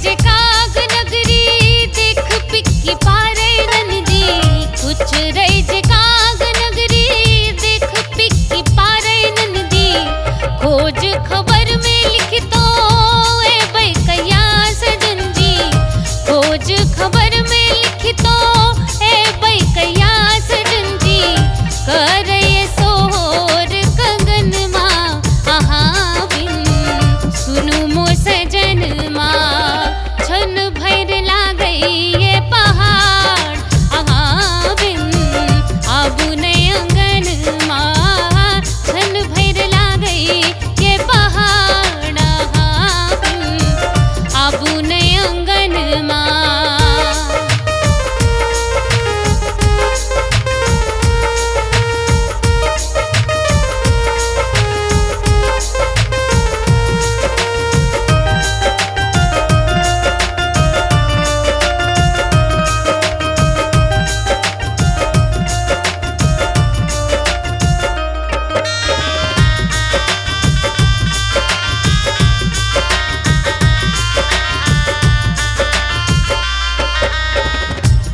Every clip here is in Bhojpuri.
जे काग नगरी देख पिक्की पारे नंदी। कुछ रही जे काग नगरी देख पिक्की पारे नंदी। खोज खबर में लिख तो ए भाई कया सजन जी। खोज खबर में लिख तो ए भाई कया सजन जी। कर ये सोहर कंगन माँ आहा बिन सुनु मो सजन माँ। छन भैर लागई ये पहाड़ आहा बिन आबू ने अंगन माँ। छन भैर लागई ये पहाड़ आहा बिन आबू ने अंगन माँ।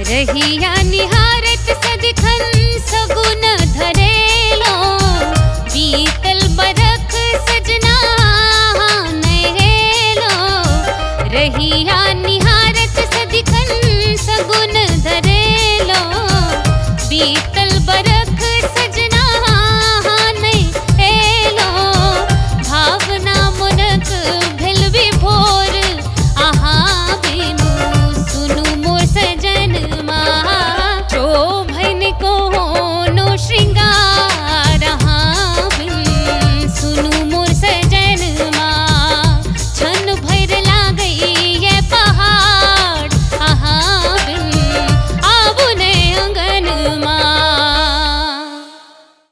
रहिया निहारत सदिखन सगुन धरे